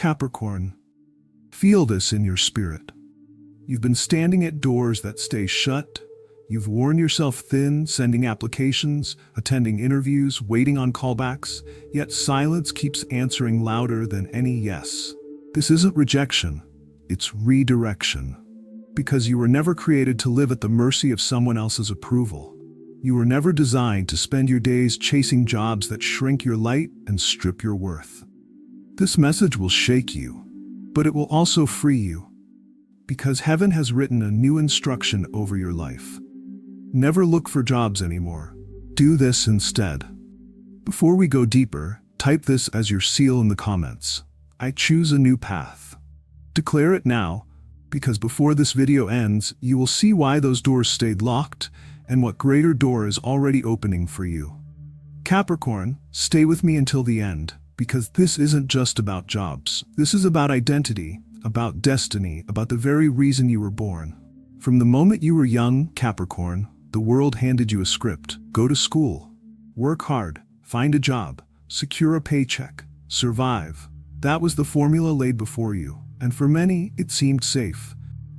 Capricorn, feel this in your spirit. You've been standing at doors that stay shut. You've worn yourself thin, sending applications, attending interviews, waiting on callbacks, yet silence keeps answering louder than any yes. This isn't rejection, it's redirection. Because you were never created to live at the mercy of someone else's approval. You were never designed to spend your days chasing jobs that shrink your light and strip your worth. This message will shake you, but it will also free you. Because heaven has written a new instruction over your life. Never look for jobs anymore. Do this instead. Before we go deeper, type this as your seal in the comments. I choose a new path. Declare it now, because before this video ends, you will see why those doors stayed locked and what greater door is already opening for you. Capricorn, stay with me until the end, because this isn't just about jobs. This is about identity, about destiny, about the very reason you were born. From the moment you were young, Capricorn, the world handed you a script. Go to school, work hard, find a job, secure a paycheck, survive. That was the formula laid before you, and for many, it seemed safe.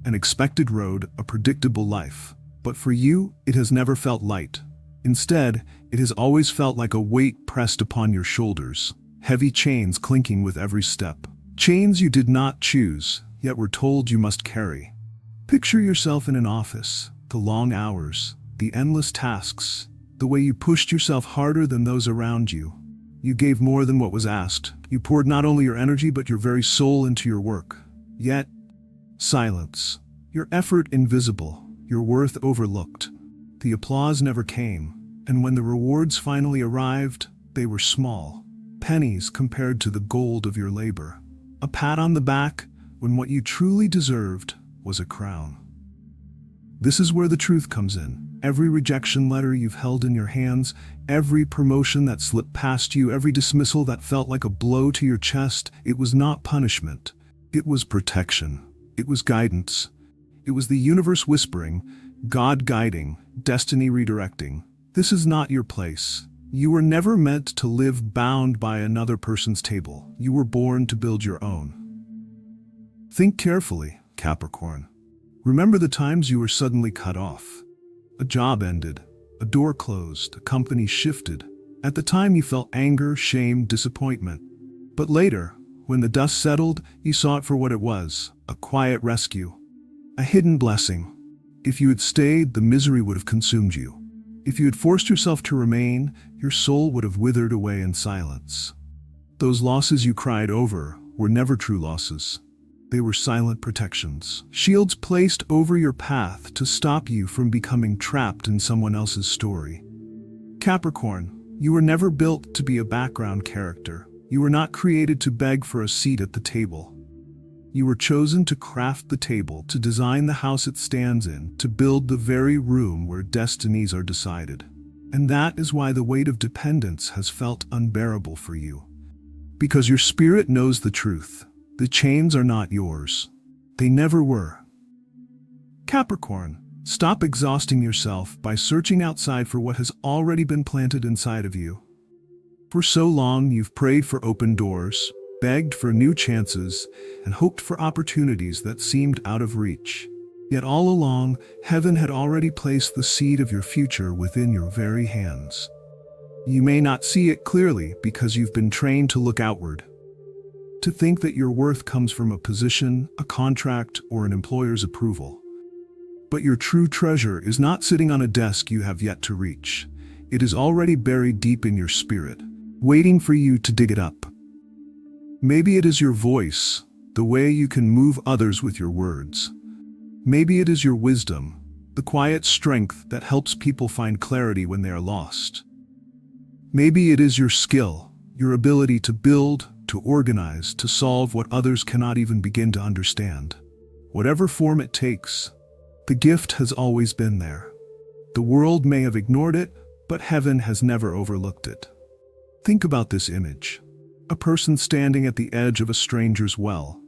An expected road, a predictable life. But for you, it has never felt light. Instead, it has always felt like a weight pressed upon your shoulders, heavy chains clinking with every step. Chains you did not choose, yet were told you must carry. Picture yourself in an office, the long hours, the endless tasks, the way you pushed yourself harder than those around you. You gave more than what was asked. You poured not only your energy but your very soul into your work. Yet, silence. Your effort invisible, your worth overlooked. The applause never came, and when the rewards finally arrived, they were small. Pennies compared to the gold of your labor. A pat on the back when what you truly deserved was a crown. This is where the truth comes in. Every rejection letter you've held in your hands, every promotion that slipped past you, every dismissal that felt like a blow to your chest, it was not punishment. It was protection. It was guidance. It was the universe whispering, God guiding, destiny redirecting. This is not your place. You were never meant to live bound by another person's table. You were born to build your own. Think carefully, Capricorn. Remember the times you were suddenly cut off. A job ended, a door closed, a company shifted. At the time you felt anger, shame, disappointment. But later, when the dust settled, you saw it for what it was, a quiet rescue, a hidden blessing. If you had stayed, the misery would have consumed you. If you had forced yourself to remain, your soul would have withered away in silence. Those losses you cried over were never true losses. They were silent protections, shields placed over your path to stop you from becoming trapped in someone else's story. Capricorn, you were never built to be a background character. You were not created to beg for a seat at the table. You were chosen to craft the table, to design the house it stands in, to build the very room where destinies are decided. And that is why the weight of dependence has felt unbearable for you. Because your spirit knows the truth. The chains are not yours. They never were. Capricorn, stop exhausting yourself by searching outside for what has already been planted inside of you. For so long, you've prayed for open doors, begged for new chances, and hoped for opportunities that seemed out of reach. Yet all along, heaven had already placed the seed of your future within your very hands. You may not see it clearly because you've been trained to look outward, to think that your worth comes from a position, a contract, or an employer's approval. But your true treasure is not sitting on a desk you have yet to reach. It is already buried deep in your spirit, waiting for you to dig it up. Maybe it is your voice, the way you can move others with your words. Maybe it is your wisdom, the quiet strength that helps people find clarity when they are lost. Maybe it is your skill, your ability to build, to organize, to solve what others cannot even begin to understand. Whatever form it takes, the gift has always been there. The world may have ignored it, but heaven has never overlooked it. Think about this image. A person standing at the edge of a stranger's well,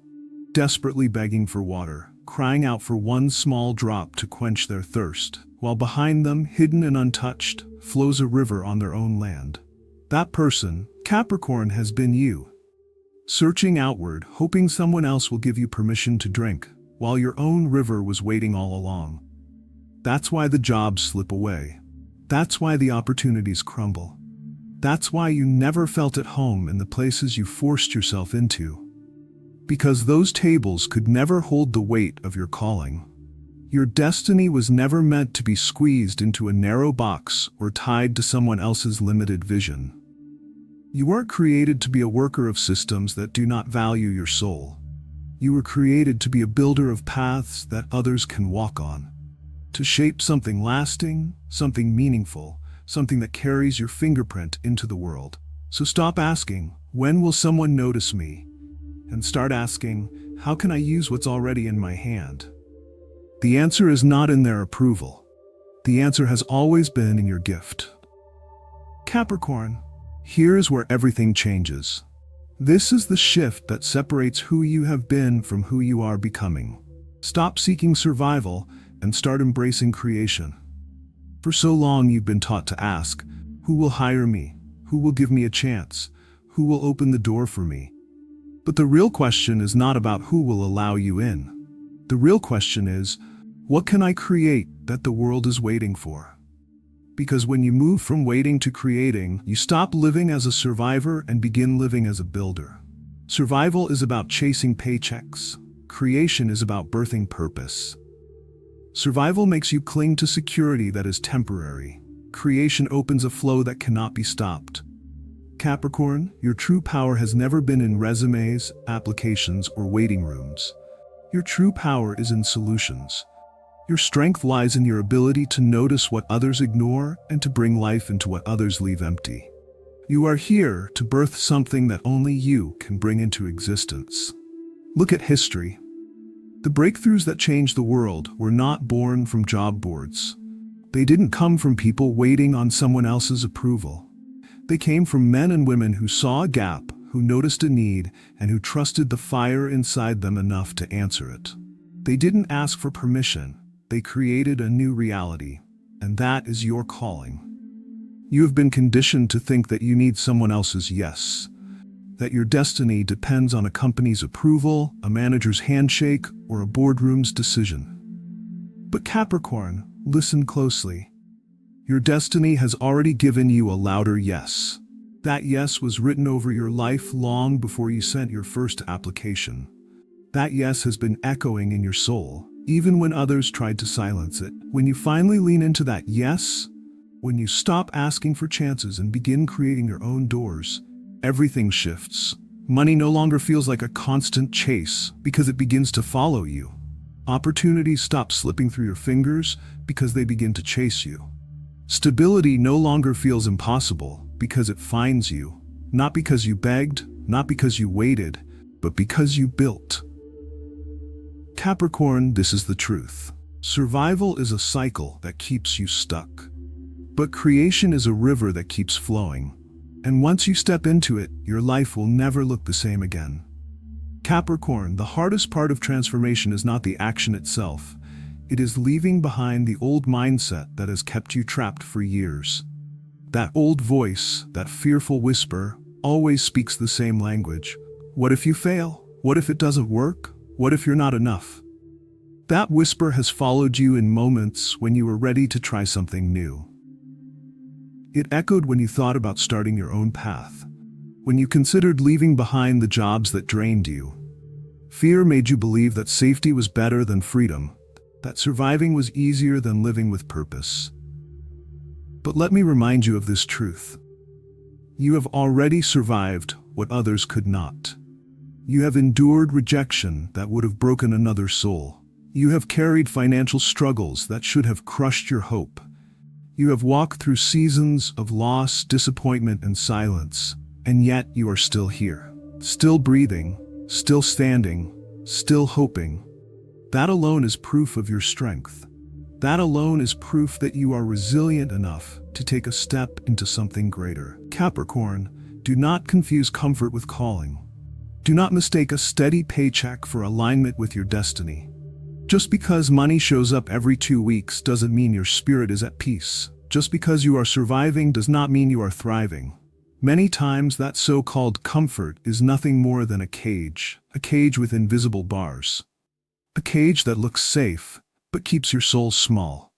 desperately begging for water, crying out for one small drop to quench their thirst, while behind them, hidden and untouched, flows a river on their own land. That person, Capricorn, has been you. searching outward, hoping someone else will give you permission to drink, while your own river was waiting all along. That's why the jobs slip away. That's why the opportunities crumble. That's why you never felt at home in the places you forced yourself into. Because those tables could never hold the weight of your calling. Your destiny was never meant to be squeezed into a narrow box or tied to someone else's limited vision. You weren't created to be a worker of systems that do not value your soul. You were created to be a builder of paths that others can walk on. To shape something lasting, something meaningful, something that carries your fingerprint into the world. So stop asking, when will someone notice me? And start asking, how can I use what's already in my hand? The answer is not in their approval. The answer has always been in your gift. Capricorn, here's where everything changes. This is the shift that separates who you have been from who you are becoming. Stop seeking survival and start embracing creation. For so long you've been taught to ask, who will hire me? Who will give me a chance? Who will open the door for me? But the real question is not about who will allow you in. The real question is, what can I create that the world is waiting for? Because when you move from waiting to creating, you stop living as a survivor and begin living as a builder. Survival is about chasing paychecks. Creation is about birthing purpose. Survival makes you cling to security that is temporary. Creation opens a flow that cannot be stopped. Capricorn, your true power has never been in resumes, applications, or waiting rooms. Your true power is in solutions. Your strength lies in your ability to notice what others ignore and to bring life into what others leave empty. You are here to birth something that only you can bring into existence. Look at history. The breakthroughs that changed the world were not born from job boards. They didn't come from people waiting on someone else's approval. They came from men and women who saw a gap, who noticed a need, and who trusted the fire inside them enough to answer it. They didn't ask for permission. They created a new reality, and that is your calling. You have been conditioned to think that you need someone else's yes, that your destiny depends on a company's approval, a manager's handshake, or a boardroom's decision. But Capricorn, listen closely. Your destiny has already given you a louder yes. That yes was written over your life long before you sent your first application. That yes has been echoing in your soul, even when others tried to silence it. When you finally lean into that yes, when you stop asking for chances and begin creating your own doors, everything shifts. Money no longer feels like a constant chase because it begins to follow you. Opportunities stop slipping through your fingers because they begin to chase you. Stability no longer feels impossible because it finds you, not because you begged, not because you waited, but because you built. Capricorn, this is the truth. Survival is a cycle that keeps you stuck. But creation is a river that keeps flowing. And once you step into it, your life will never look the same again. Capricorn, the hardest part of transformation is not the action itself. It is leaving behind the old mindset that has kept you trapped for years. That old voice, that fearful whisper, always speaks the same language. What if you fail? What if it doesn't work? What if you're not enough? That whisper has followed you in moments when you were ready to try something new. It echoed when you thought about starting your own path, when you considered leaving behind the jobs that drained you. Fear made you believe that safety was better than freedom, that surviving was easier than living with purpose. But let me remind you of this truth. You have already survived what others could not. You have endured rejection that would have broken another soul. You have carried financial struggles that should have crushed your hope. You have walked through seasons of loss, disappointment, and silence, and yet you are still here. Still breathing, still standing, still hoping. That alone is proof of your strength. That alone is proof that you are resilient enough to take a step into something greater. Capricorn, do not confuse comfort with calling. Do not mistake a steady paycheck for alignment with your destiny. Just because money shows up every 2 weeks doesn't mean your spirit is at peace. Just because you are surviving does not mean you are thriving. Many times that so-called comfort is nothing more than a cage with invisible bars. A cage that looks safe, but keeps your soul small.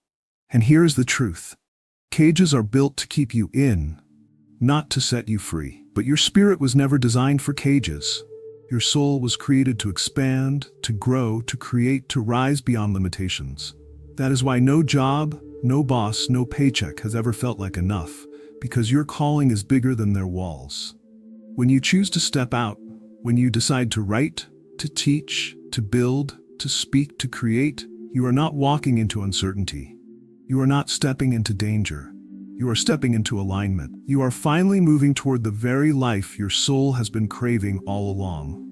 And here's the truth. Cages are built to keep you in, not to set you free. But your spirit was never designed for cages. Your soul was created to expand, to grow, to create, to rise beyond limitations. That is why no job, no boss, no paycheck has ever felt like enough, because your calling is bigger than their walls. When you choose to step out, when you decide to write, to teach, to build, to speak, to create, you are not walking into uncertainty. You are not stepping into danger. You are stepping into alignment. You are finally moving toward the very life your soul has been craving all along.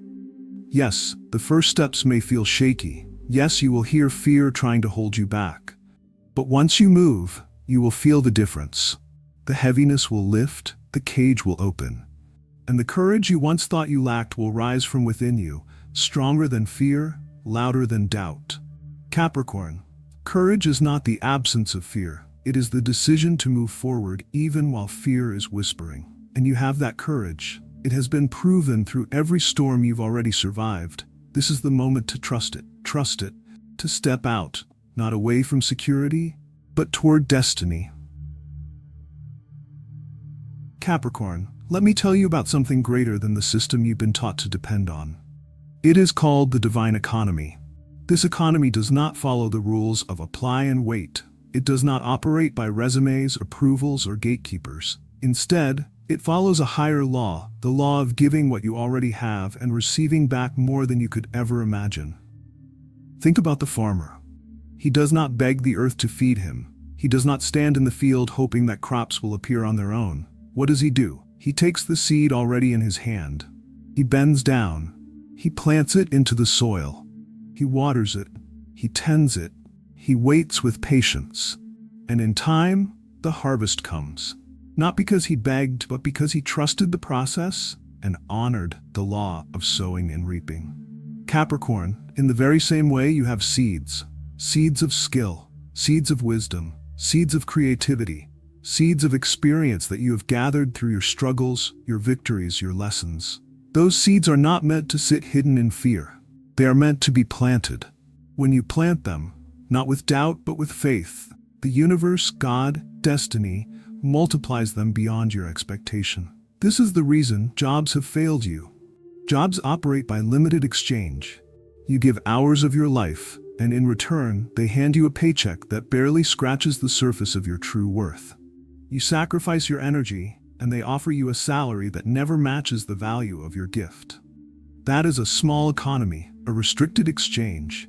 Yes, the first steps may feel shaky. Yes, you will hear fear trying to hold you back. But once you move, you will feel the difference. The heaviness will lift, the cage will open. And the courage you once thought you lacked will rise from within you, stronger than fear, louder than doubt. Capricorn, courage is not the absence of fear. It is the decision to move forward even while fear is whispering. And you have that courage. It has been proven through every storm you've already survived. This is the moment to trust it, to step out, not away from security, but toward destiny. Capricorn, let me tell you about something greater than the system you've been taught to depend on. It is called the divine economy. This economy does not follow the rules of apply and wait. It does not operate by resumes, approvals, or gatekeepers. Instead, it follows a higher law, the law of giving what you already have and receiving back more than you could ever imagine. Think about the farmer. He does not beg the earth to feed him. He does not stand in the field hoping that crops will appear on their own. What does he do? He takes the seed already in his hand. He bends down. He plants it into the soil. He waters it. He tends it. He waits with patience. And in time, the harvest comes. Not because he begged, but because he trusted the process and honored the law of sowing and reaping. Capricorn, in the very same way you have seeds. Seeds of skill, seeds of wisdom, seeds of creativity, seeds of experience that you have gathered through your struggles, your victories, your lessons. Those seeds are not meant to sit hidden in fear. They are meant to be planted. When you plant them, not with doubt but with faith, the universe, God, destiny, multiplies them beyond your expectation. This is the reason jobs have failed you. Jobs operate by limited exchange. You give hours of your life, and in return, they hand you a paycheck that barely scratches the surface of your true worth. You sacrifice your energy, and they offer you a salary that never matches the value of your gift. That is a small economy, a restricted exchange.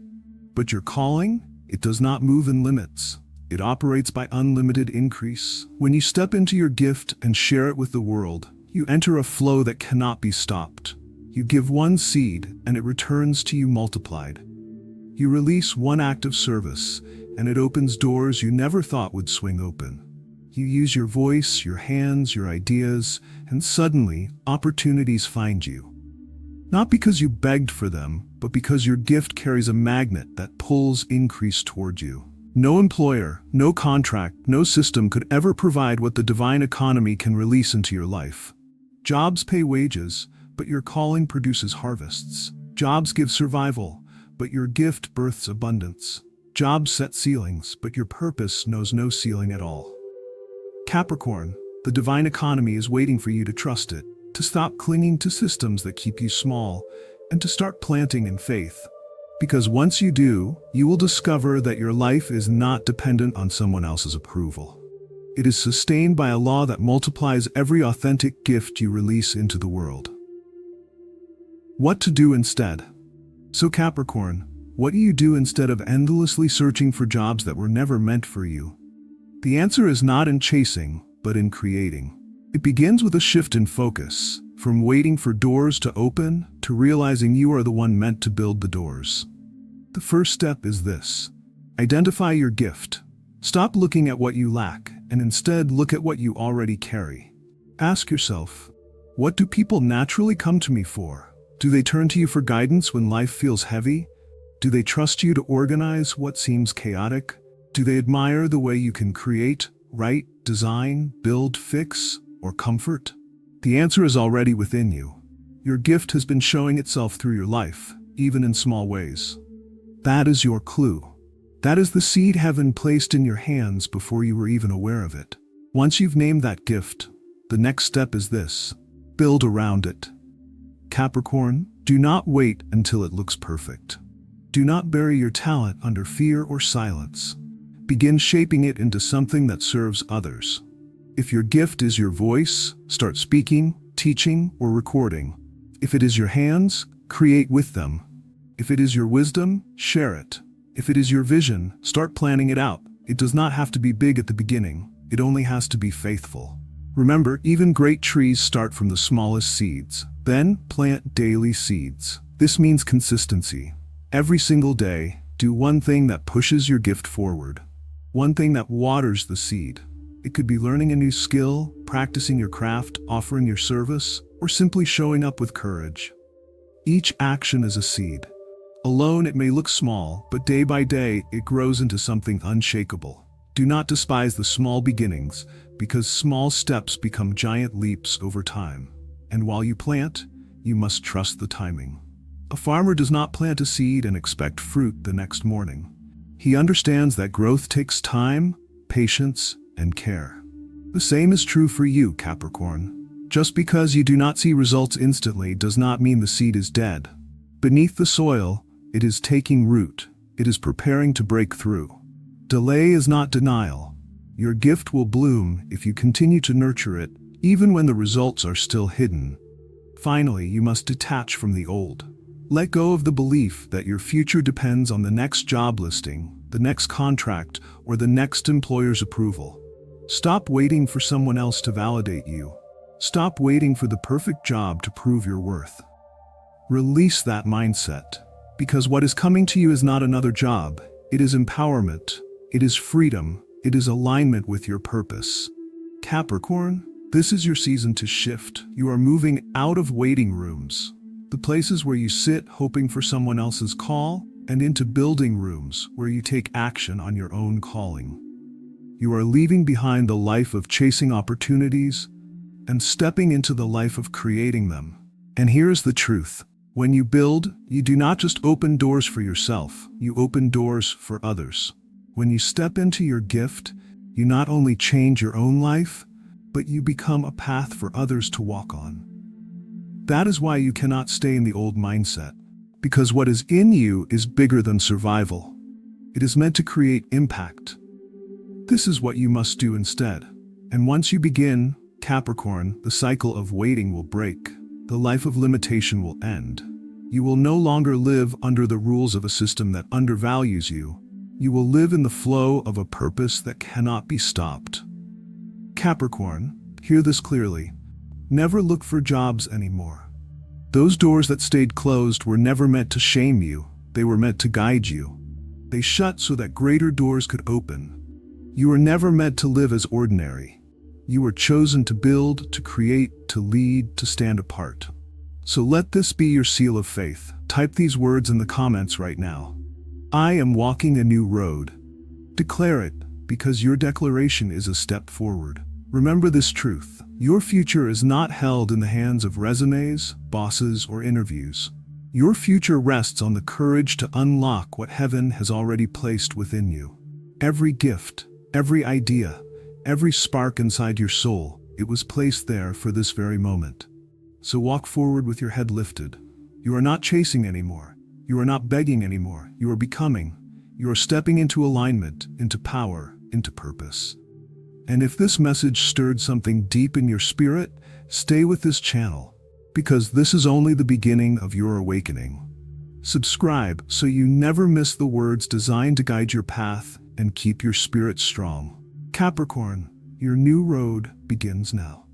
But your calling, it does not move in limits. It operates by unlimited increase. When you step into your gift and share it with the world, you enter a flow that cannot be stopped. You give one seed, and it returns to you multiplied. You release one act of service, and it opens doors you never thought would swing open. You use your voice, your hands, your ideas, and suddenly, opportunities find you. Not because you begged for them, but because your gift carries a magnet that pulls increase toward you. No employer, no contract, no system could ever provide what the divine economy can release into your life. Jobs pay wages, but your calling produces harvests. Jobs give survival, but your gift births abundance. Jobs set ceilings, but your purpose knows no ceiling at all. Capricorn, the divine economy is waiting for you to trust it, to stop clinging to systems that keep you small, and to start planting in faith. Because once you do, you will discover that your life is not dependent on someone else's approval. It is sustained by a law that multiplies every authentic gift you release into the world. What to do instead? So Capricorn, what do you do instead of endlessly searching for jobs that were never meant for you? The answer is not in chasing, but in creating. It begins with a shift in focus, from waiting for doors to open to realizing you are the one meant to build the doors. The first step is this. Identify your gift. Stop looking at what you lack and instead look at what you already carry. Ask yourself, what do people naturally come to me for? Do they turn to you for guidance when life feels heavy? Do they trust you to organize what seems chaotic? Do they admire the way you can create, write, design, build, fix, or comfort? The answer is already within you. Your gift has been showing itself through your life, even in small ways. That is your clue. That is the seed heaven placed in your hands before you were even aware of it. Once you've named that gift, the next step is this: build around it. Capricorn, do not wait until it looks perfect. Do not bury your talent under fear or silence. Begin shaping it into something that serves others. If your gift is your voice, start speaking, teaching, or recording. If it is your hands, create with them. If it is your wisdom, share it. If it is your vision, start planning it out. It does not have to be big at the beginning. It only has to be faithful. Remember, even great trees start from the smallest seeds. Then, plant daily seeds. This means consistency. Every single day, do one thing that pushes your gift forward. One thing that waters the seed. It could be learning a new skill, practicing your craft, offering your service, or simply showing up with courage. Each action is a seed. Alone it may look small, but day by day it grows into something unshakable. Do not despise the small beginnings, because small steps become giant leaps over time. And while you plant, you must trust the timing. A farmer does not plant a seed and expect fruit the next morning. He understands that growth takes time, patience, and care. The same is true for you, Capricorn. Just because you do not see results instantly does not mean the seed is dead. Beneath the soil, it is taking root. It is preparing to break through. Delay is not denial. Your gift will bloom if you continue to nurture it, even when the results are still hidden. Finally, you must detach from the old. Let go of the belief that your future depends on the next job listing, the next contract, or the next employer's approval. Stop waiting for someone else to validate you. Stop waiting for the perfect job to prove your worth. Release that mindset. Because what is coming to you is not another job. It is empowerment. It is freedom. It is alignment with your purpose. Capricorn, this is your season to shift. You are moving out of waiting rooms, the places where you sit hoping for someone else's call, and into building rooms where you take action on your own calling. You are leaving behind the life of chasing opportunities and stepping into the life of creating them. And here's the truth. When you build, you do not just open doors for yourself, you open doors for others. When you step into your gift, you not only change your own life, but you become a path for others to walk on. That is why you cannot stay in the old mindset, because what is in you is bigger than survival. It is meant to create impact. This is what you must do instead. And once you begin, Capricorn, the cycle of waiting will break. The life of limitation will end. You will no longer live under the rules of a system that undervalues you. You will live in the flow of a purpose that cannot be stopped. Capricorn, hear this clearly. Never look for jobs anymore. Those doors that stayed closed were never meant to shame you. They were meant to guide you. They shut so that greater doors could open. You were never meant to live as ordinary. You were chosen to build, to create, to lead, to stand apart. So let this be your seal of faith. Type these words in the comments right now. I am walking a new road. Declare it, because your declaration is a step forward. Remember this truth. Your future is not held in the hands of resumes, bosses, or interviews. Your future rests on the courage to unlock what heaven has already placed within you. Every gift, every idea, every spark inside your soul, it was placed there for this very moment. So walk forward with your head lifted. You are not chasing anymore. You are not begging anymore. You are becoming. You are stepping into alignment, into power, into purpose. And if this message stirred something deep in your spirit, stay with this channel, because this is only the beginning of your awakening. Subscribe so you never miss the words designed to guide your path and keep your spirit strong. Capricorn, your new road begins now.